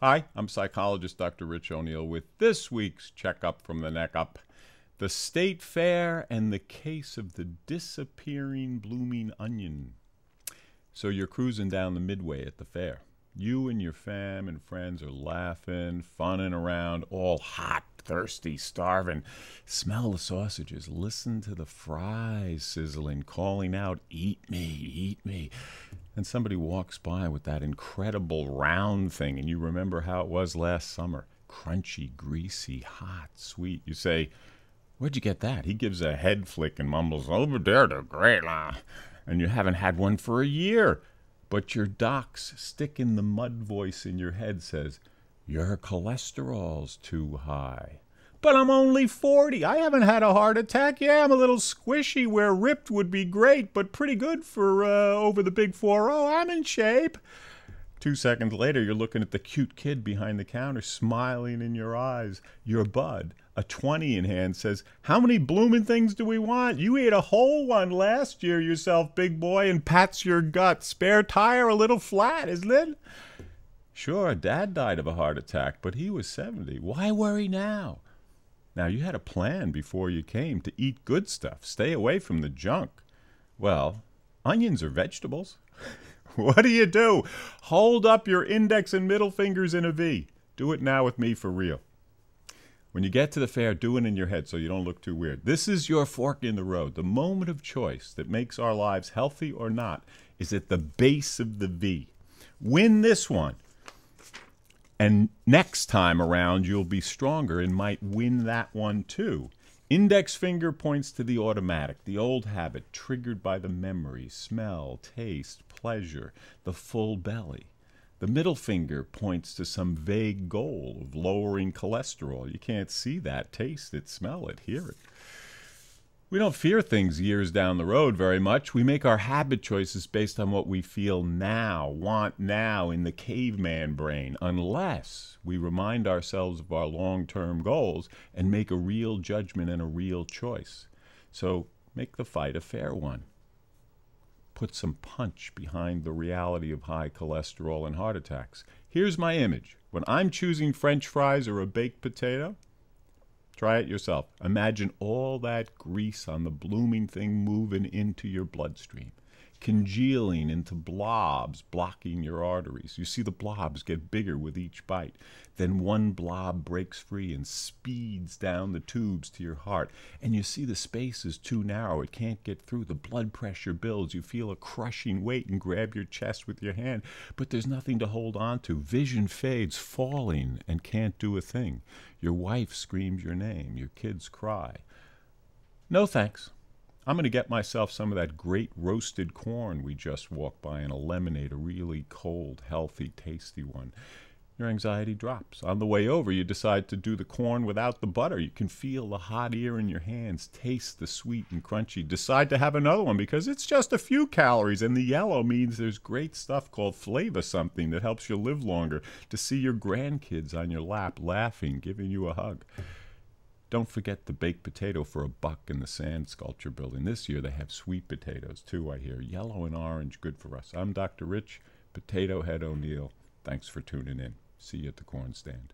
Hi, I'm psychologist Dr. Rich O'Neill with this week's Checkup from the Neck Up. The State Fair and the case of the disappearing blooming onion. So you're cruising down the midway at the fair. You and your fam and friends are laughing, funning around, all hot, thirsty, starving. Smell the sausages, listen to the fries sizzling, calling out, "Eat me, eat me." And somebody walks by with that incredible round thing, and you remember how it was last summer. Crunchy, greasy, hot, sweet. You say, "Where'd you get that?" He gives a head flick and mumbles, "Over there, they're great, lah." And you haven't had one for a year. But your doc's stick in the mud voice in your head says, "Your cholesterol's too high." "But I'm only 40. I haven't had a heart attack. Yeah, I'm a little squishy where ripped would be great, but pretty good for over the big 4-0. I'm in shape." 2 seconds later, you're looking at the cute kid behind the counter, smiling in your eyes. Your bud, a 20 in hand, says, "How many blooming things do we want? You ate a whole one last year yourself, big boy," and pats your gut. "Spare tire a little flat, isn't it?" Sure, Dad died of a heart attack, but he was 70. Why worry now? Now, you had a plan before you came to eat good stuff, stay away from the junk. Well, onions are vegetables. What do? Hold up your index and middle fingers in a V. Do it now with me for real. When you get to the fair, do it in your head so you don't look too weird. This is your fork in the road. The moment of choice that makes our lives healthy or not is at the base of the V. Win this one. And next time around, you'll be stronger and might win that one too. Index finger points to the automatic, the old habit triggered by the memory, smell, taste, pleasure, the full belly. The middle finger points to some vague goal of lowering cholesterol. You can't see that, taste it, smell it, hear it. We don't fear things years down the road very much. We make our habit choices based on what we feel now, want now in the caveman brain, unless we remind ourselves of our long-term goals and make a real judgment and a real choice. So make the fight a fair one. Put some punch behind the reality of high cholesterol and heart attacks. Here's my image. When I'm choosing French fries or a baked potato, try it yourself. Imagine all that grease on the blooming thing moving into your bloodstream, congealing into blobs, blocking your arteries. You see the blobs get bigger with each bite. Then one blob breaks free and speeds down the tubes to your heart. And you see the space is too narrow. It can't get through. The blood pressure builds. You feel a crushing weight and grab your chest with your hand. But there's nothing to hold on to. Vision fades, falling, and can't do a thing. Your wife screams your name. Your kids cry. No thanks. I'm going to get myself some of that great roasted corn we just walked by and a lemonade, a really cold, healthy, tasty one. Your anxiety drops. On the way over, you decide to do the corn without the butter. You can feel the hot air in your hands, taste the sweet and crunchy. Decide to have another one because it's just a few calories, and the yellow means there's great stuff called flavor something that helps you live longer, to see your grandkids on your lap laughing, giving you a hug. Don't forget the baked potato for $1 in the sand sculpture building. This year they have sweet potatoes too, I hear. Yellow and orange, good for us. I'm Dr. Rich, Potato Head O'Neill. Thanks for tuning in. See you at the corn stand.